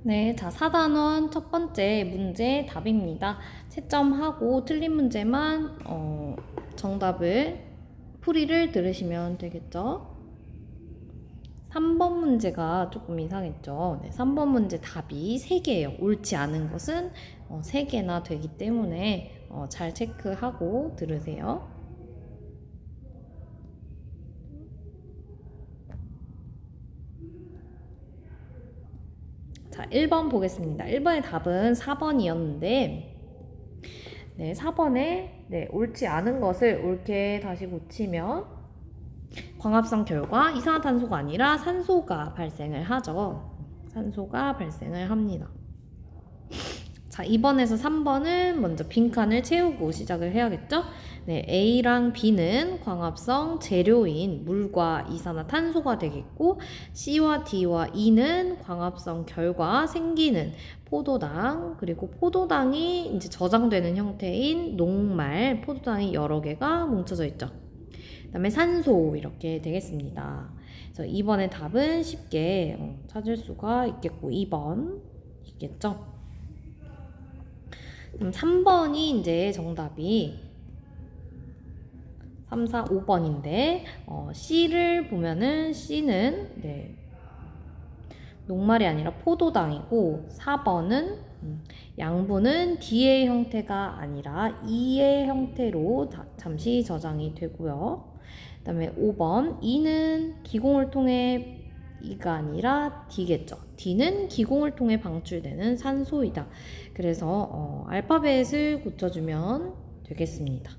네, 자, 4단원 첫 번째 문제 답입니다. 채점하고 틀린 문제만 정답을 풀이를 들으시면 되겠죠? 3번 문제가 조금 이상했죠? 네, 3번 문제 답이 3개예요. 옳지 않은 것은 3개나 되기 때문에 잘 체크하고 들으세요. 자, 1번 보겠습니다. 1번의 답은 4번이었는데 네, 4번에 옳지 않은 것을 옳게 다시 고치면 광합성 결과 이산화탄소가 아니라 산소가 발생을 하죠. 산소가 발생을 합니다. 자, 2번에서 3번은 먼저 빈칸을 채우고 시작을 해야겠죠? 네, A랑 B는 광합성 재료인 물과 이산화탄소가 되겠고 C와 D와 E는 광합성 결과 생기는 포도당, 그리고 포도당이 이제 저장되는 형태인 녹말, 포도당이 여러 개가 뭉쳐져 있죠. 그 다음에 산소 이렇게 되겠습니다. 그래서 2번의 답은 쉽게 찾을 수가 있겠고 2번 있겠죠? 그럼 3번이 이제 정답이 3, 4, 5번인데 C를 보면은 C는 녹말이 아니라 포도당이고 4번은 양분은 D의 형태가 아니라 E의 형태로 잠시 저장이 되고요. 그 다음에 5번 E는 기공을 통해 E가 아니라 D겠죠. D는 기공을 통해 방출되는 산소이다. 그래서 알파벳을 고쳐주면 되겠습니다.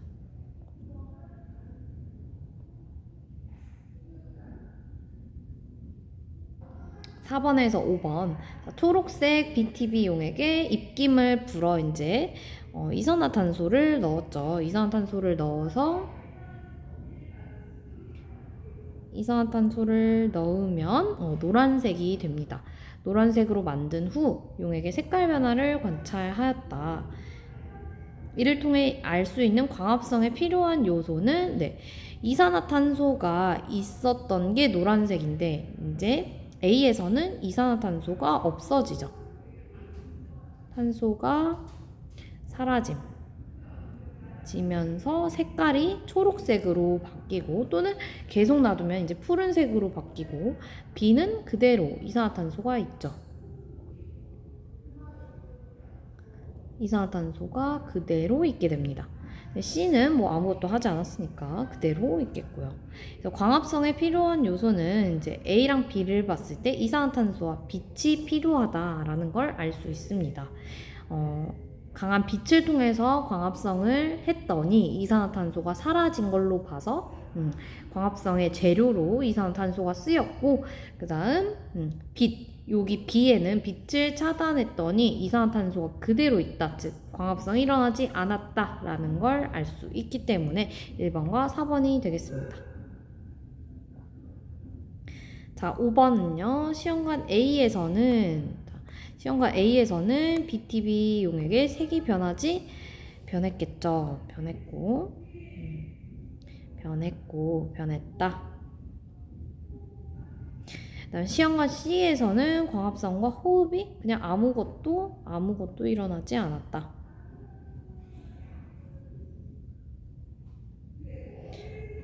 4번에서 5번 초록색 BTB 용액에 입김을 불어 이제 이산화탄소를 넣었죠. 이산화탄소를 넣으면 노란색이 됩니다. 노란색으로 만든 후 용액의 색깔 변화를 관찰하였다. 이를 통해 알 수 있는 광합성에 필요한 요소는 이산화탄소가 있었던 게 노란색인데 이제 A에서는 이산화탄소가 없어지죠. 탄소가 사라지면서 색깔이 초록색으로 바뀌고 또는 계속 놔두면 이제 푸른색으로 바뀌고 B는 그대로 이산화탄소가 있죠. 이산화탄소가 그대로 있게 됩니다. C는 뭐 아무것도 하지 않았으니까 그대로 있겠고요. 그래서 광합성에 필요한 요소는 이제 A랑 B를 봤을 때 이산화탄소와 빛이 필요하다라는 걸 알 수 있습니다. 강한 빛을 통해서 광합성을 했더니 이산화탄소가 사라진 걸로 봐서 광합성의 재료로 이산화탄소가 쓰였고 그 다음 여기 B에는 빛을 차단했더니 이산화탄소가 그대로 있다. 즉 광합성이 일어나지 않았다라는 걸 알 수 있기 때문에 1번과 4번이 되겠습니다. 자, 5번은요. 시험관 A에서는 BTB 용액의 색이 변했겠죠. 변했다. 그다음 시험관 C에서는 광합성과 호흡이 그냥 아무것도 일어나지 않았다.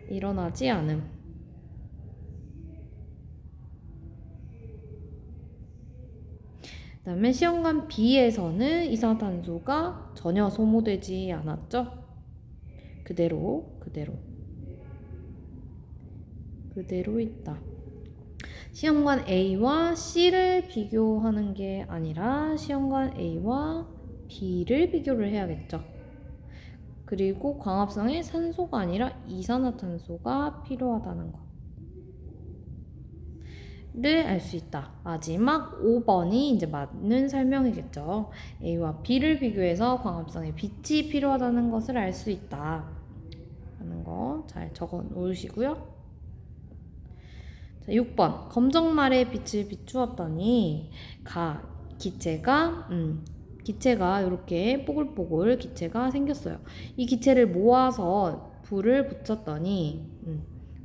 일어나지 않음. 그다음에 시험관 B에서는 이산화탄소가 전혀 소모되지 않았죠. 그대로 있다. 시험관 A와 C를 비교하는 게 아니라 시험관 A와 B를 비교를 해야겠죠. 그리고 광합성에 산소가 아니라 이산화탄소가 필요하다는 거를 알 수 있다. 마지막 5번이 이제 맞는 설명이겠죠. A와 B를 비교해서 광합성에 빛이 필요하다는 것을 알 수 있다. 라는 거 잘 적어 놓으시고요. 자, 6번 검정말에 빛을 비추었더니 기체가 이렇게 뽀글뽀글 기체가 생겼어요. 이 기체를 모아서 불을 붙였더니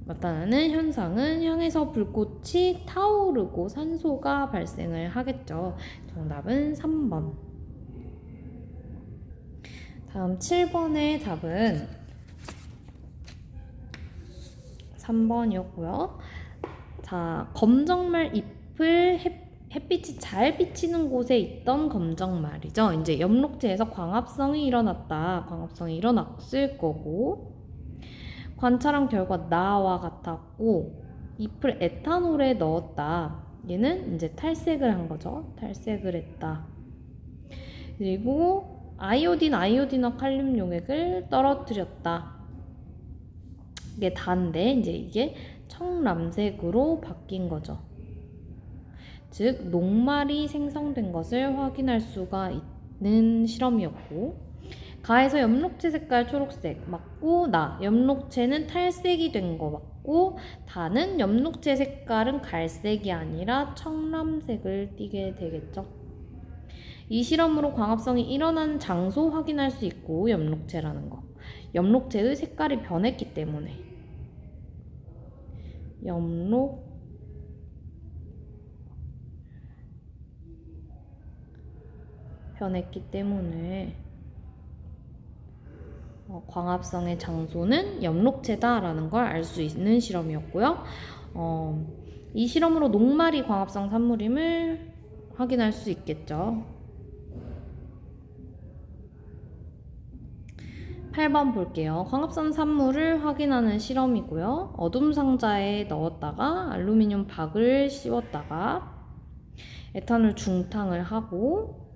나타나는 현상은 향에서 불꽃이 타오르고 산소가 발생을 하겠죠. 정답은 3번. 다음 7번의 답은 3번이었고요. 자, 검정말 잎을 햇빛이 잘 비치는 곳에 있던 검정말이죠. 이제 엽록체에서 광합성이 일어났을 거고, 관찰한 결과 나와 같았고, 잎을 에탄올에 넣었다. 얘는 이제 탈색을 한 거죠. 탈색을 했다. 그리고 아이오딘과 칼륨 용액을 떨어뜨렸다. 이게 다인데 이제 이게 청람색으로 바뀐 거죠. 즉 녹말이 생성된 것을 확인할 수가 있는 실험이었고, 가에서 엽록체 색깔 초록색 맞고, 엽록체는 탈색이 된 거 맞고, 다는 엽록체 색깔은 갈색이 아니라 청람색을 띠게 되겠죠. 이 실험으로 광합성이 일어나는 장소 확인할 수 있고, 엽록체라는 거, 엽록체의 색깔이 변했기 때문에 광합성의 장소는 엽록체다라는 걸 알 수 있는 실험이었고요. 이 실험으로 녹말이 광합성 산물임을 확인할 수 있겠죠. 8번 볼게요. 광합성 산물을 확인하는 실험이고요. 어둠 상자에 넣었다가 알루미늄 박을 씌웠다가 에탄올 중탕을 하고,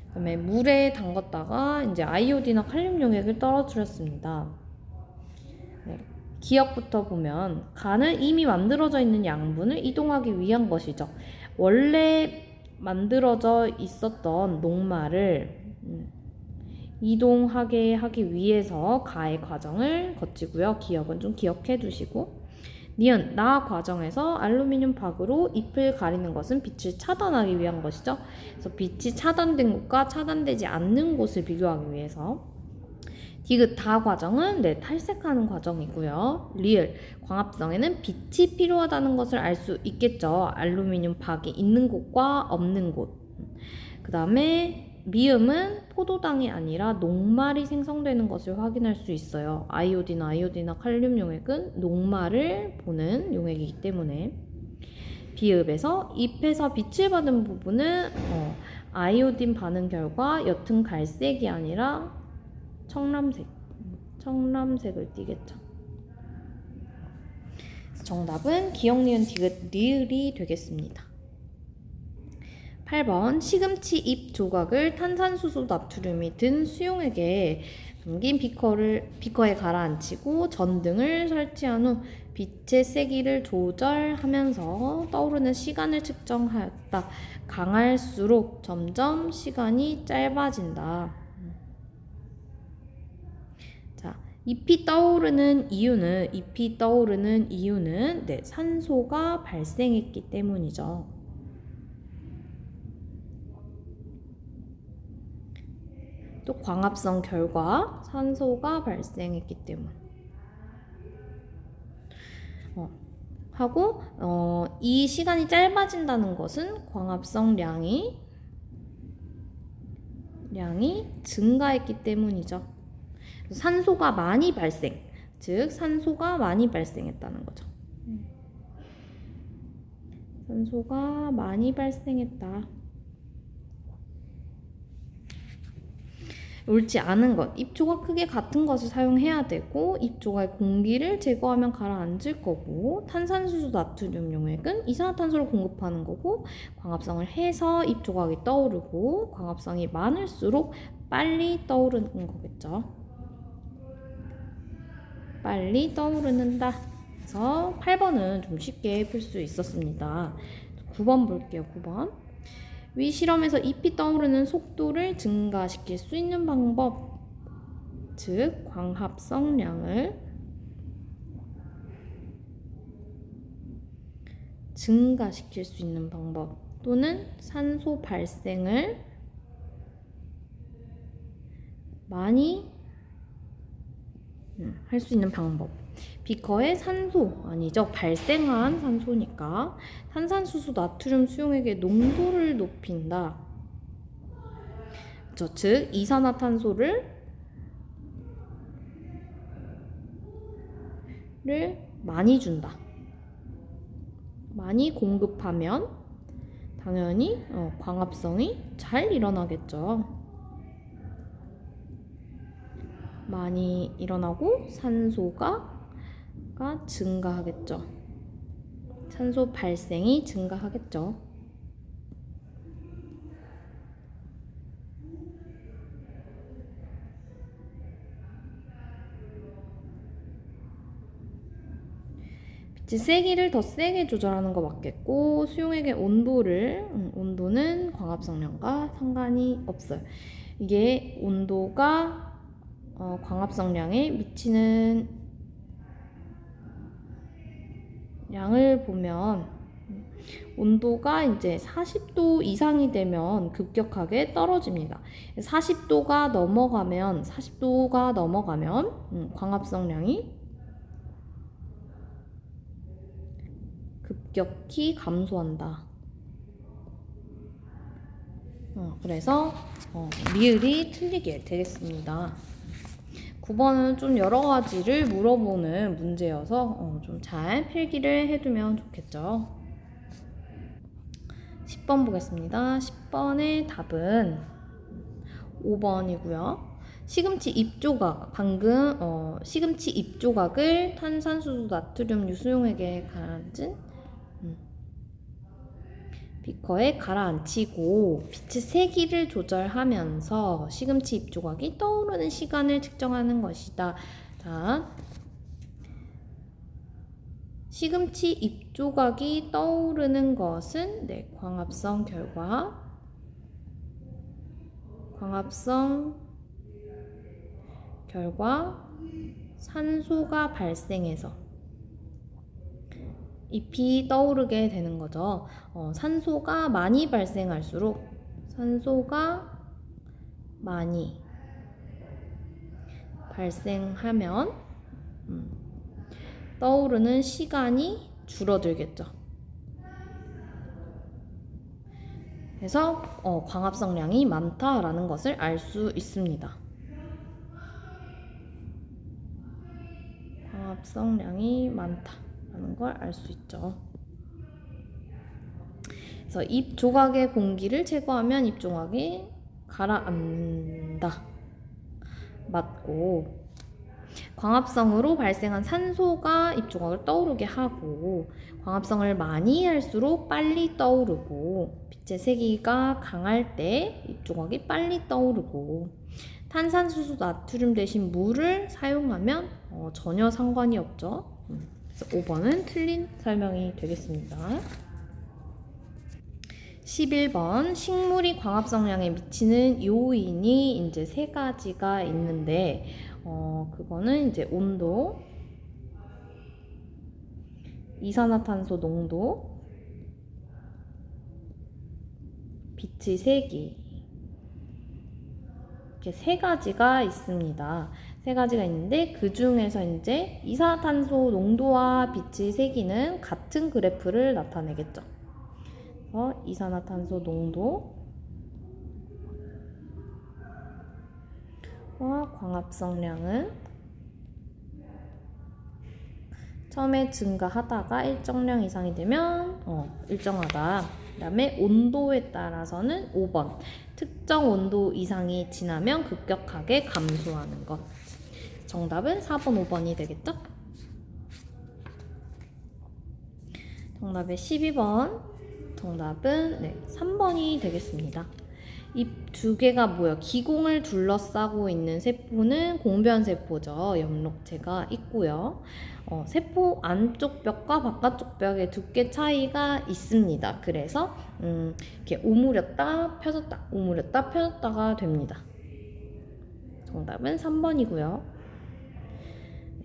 그다음에 물에 담갔다가 이제 아이오딘과 칼륨 용액을 떨어뜨렸습니다. 네, 기억부터 보면 간은 이미 만들어져 있는 양분을 이동하기 위한 것이죠. 원래 만들어져 있었던 녹말을 이동하게 하기 위해서 가의 과정을 거치고요. 기억은 좀 기억해 두시고, 니은 나 과정에서 알루미늄 박으로 잎을 가리는 것은 빛을 차단하기 위한 것이죠. 그래서 빛이 차단된 곳과 차단되지 않는 곳을 비교하기 위해서. 디귿 다 과정은 탈색하는 과정이고요. 리을 광합성에는 빛이 필요하다는 것을 알 수 있겠죠. 알루미늄 박이 있는 곳과 없는 곳. 그 다음에 미음은 포도당이 아니라 녹말이 생성되는 것을 확인할 수 있어요. 아이오딘과 칼륨 용액은 녹말을 보는 용액이기 때문에. 비읍에서 잎에서 빛을 받은 부분은 아이오딘 반응 결과 옅은 갈색이 아니라 청람색을 띠겠죠. 정답은 기억, 니은, 디귿, 리을이 되겠습니다. 8번 시금치 잎 조각을 탄산수소 나트륨이 든 수용액에 담긴 비커에 가라앉히고 전등을 설치한 후 빛의 세기를 조절하면서 떠오르는 시간을 측정하였다. 강할수록 점점 시간이 짧아진다. 자, 잎이 떠오르는 이유는 산소가 발생했기 때문이죠. 또 광합성 결과 산소가 발생했기 때문 하고, 이 시간이 짧아진다는 것은 광합성량이 증가했기 때문이죠. 산소가 많이 발생, 즉 산소가 많이 발생했다는 거죠. 산소가 많이 발생했다. 옳지 않은 것, 잎조각 크기 같은 것을 사용해야 되고, 잎조각의 공기를 제거하면 가라앉을 거고, 탄산수소 나트륨 용액은 이산화탄소를 공급하는 거고, 광합성을 해서 잎조각이 떠오르고, 광합성이 많을수록 빨리 떠오르는 거겠죠. 빨리 떠오르는다. 그래서 8번은 좀 쉽게 풀 수 있었습니다. 9번 볼게요. 9번. 위 실험에서 잎이 떠오르는 속도를 증가시킬 수 있는 방법, 즉 광합성량을 증가시킬 수 있는 방법 또는 산소 발생을 많이 할 수 있는 방법. 비커에 산소, 아니죠. 발생한 산소니까 탄산수소 나트륨 수용액의 농도를 높인다. 즉 이산화탄소를 많이 준다. 많이 공급하면 당연히 광합성이 잘 일어나겠죠. 많이 일어나고 산소가 증가하겠죠. 산소 발생이 증가하겠죠. 빛의 세기를 더 세게 조절하는 거 맞겠고, 수용액의 온도는 광합성량과 상관이 없어요. 이게 온도가 광합성량에 미치는 양을 보면 온도가 이제 40도 이상이 되면 급격하게 떨어집니다. 40도가 넘어가면 광합성량이 급격히 감소한다. 그래서 리을이 틀리게 되겠습니다. 9번은 좀 여러 가지를 물어보는 문제여서 좀 잘 필기를 해두면 좋겠죠. 10번 보겠습니다. 10번의 답은 5번이고요. 시금치 잎조각을 탄산수소 나트륨 유수용액에 가라앉은 비커에 가라앉히고 빛의 세기를 조절하면서 시금치 잎조각이 떠오르는 시간을 측정하는 것이다. 자, 시금치 잎조각이 떠오르는 것은 광합성 결과 산소가 발생해서 잎이 떠오르게 되는 거죠. 산소가 많이 발생할수록 산소가 많이 발생하면 떠오르는 시간이 줄어들겠죠. 그래서 광합성량이 많다라는 것을 알 수 있습니다. 광합성량이 많다라는 걸 알 수 있죠. 그래서 잎 조각의 공기를 제거하면 잎 조각이 가라앉는다. 맞고, 광합성으로 발생한 산소가 잎 조각을 떠오르게 하고, 광합성을 많이 할수록 빨리 떠오르고, 빛의 세기가 강할 때 잎 조각이 빨리 떠오르고, 탄산수소 나트륨 대신 물을 사용하면 전혀 상관이 없죠. 그래서 5번은 틀린 설명이 되겠습니다. 11번 식물이 광합성량에 미치는 요인이 이제 세 가지가 있는데 그거는 이제 온도, 이산화탄소 농도, 빛의 세기, 이렇게 세 가지가 있습니다. 세 가지가 있는데 그 중에서 이제 이산화탄소 농도와 빛의 세기는 같은 그래프를 나타내겠죠. 이산화탄소 농도와 광합성량은 처음에 증가하다가 일정량 이상이 되면 일정하다. 그 다음에 온도에 따라서는 5번 특정 온도 이상이 지나면 급격하게 감소하는 것. 정답은 4번, 5번이 되겠죠? 정답의 12번 정답은 3번이 되겠습니다. 이 두 개가 뭐예요? 기공을 둘러싸고 있는 세포는 공변세포죠. 염록체가 있고요. 세포 안쪽 벽과 바깥쪽 벽의 두께 차이가 있습니다. 그래서 이렇게 오므렸다 펴졌다 오므렸다 펴졌다가 됩니다. 정답은 3번이고요.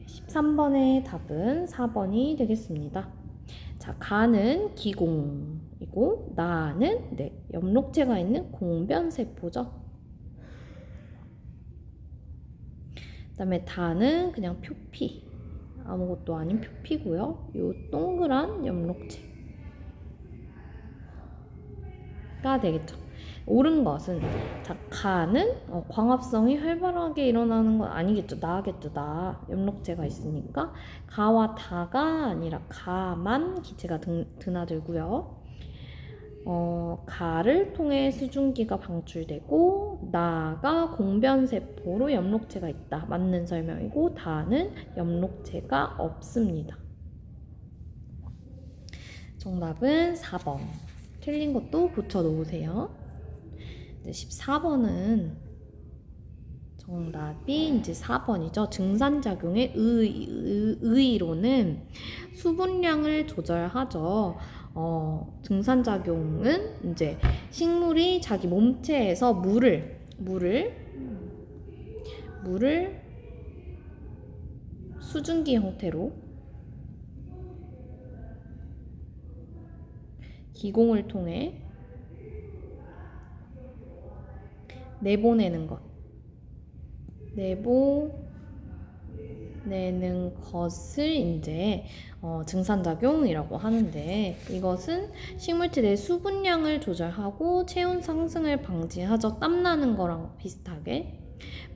13번의 답은 4번이 되겠습니다. 자, 가는 기공이고 나는 염록체가 있는 공변세포죠. 그 다음에 다는 그냥 표피 아무것도 아닌 표피고요. 요 동그란 엽록체가 되겠죠. 옳은 것은 자, 가는 광합성이 활발하게 일어나는 건 아니겠죠. 나겠죠. 나 엽록체가 있으니까 가와 다가 아니라 가만 기체가 드나들고요. 가를 통해 수증기가 방출되고 나가 공변세포로 엽록체가 있다. 맞는 설명이고 다는 엽록체가 없습니다. 정답은 4번. 틀린 것도 고쳐 놓으세요. 이제 14번은 정답이 이제 4번이죠. 증산작용의 의의로는 수분량을 조절하죠. 증산작용은 이제 식물이 자기 몸체에서 물을 수증기 형태로 기공을 통해 내보내는 것을 이제 증산작용이라고 하는데, 이것은 식물체 내 수분량을 조절하고 체온 상승을 방지하죠. 땀나는 거랑 비슷하게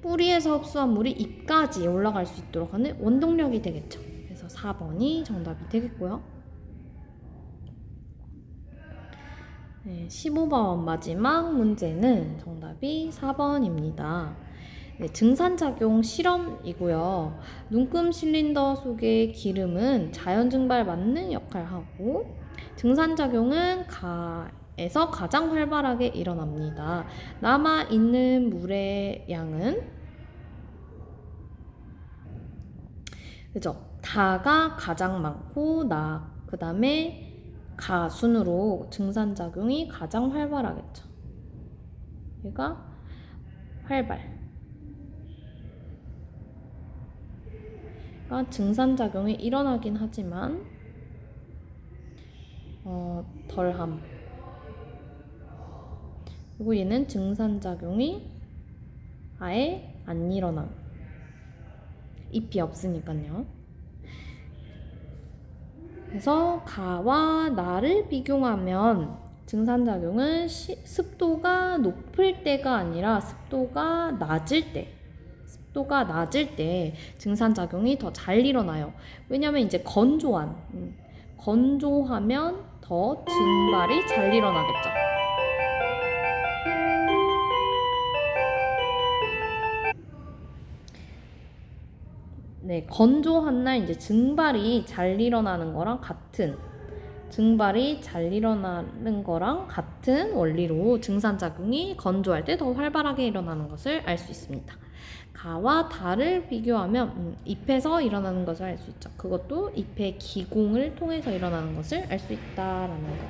뿌리에서 흡수한 물이 잎까지 올라갈 수 있도록 하는 원동력이 되겠죠. 그래서 4번이 정답이 되겠고요. 네, 15번 마지막 문제는 정답이 4번입니다. 네, 증산작용 실험이고요. 눈금 실린더 속의 기름은 자연 증발 만능 역할을 하고, 증산작용은 가에서 가장 활발하게 일어납니다. 남아있는 물의 양은 그죠? 다가 가장 많고 그 다음에 가 순으로 증산작용이 가장 활발하겠죠. 얘가 활발. 그러니까 증산작용이 일어나긴 하지만 덜함. 그리고 얘는 증산작용이 아예 안 일어남. 잎이 없으니까요. 그래서 가와 나를 비교하면 증산작용은 습도가 높을 때가 아니라 습도가 낮을 때 증산작용이 더 잘 일어나요. 왜냐면 이제 건조하면 더 증발이 잘 일어나겠죠. 네, 건조한 날 이제 증발이 잘 일어나는 거랑 같은 원리로 증산작용이 건조할 때 더 활발하게 일어나는 것을 알 수 있습니다. 가와 다를 비교하면 잎에서 일어나는 것을 알 수 있죠. 그것도 잎의 기공을 통해서 일어나는 것을 알 수 있다라는 거.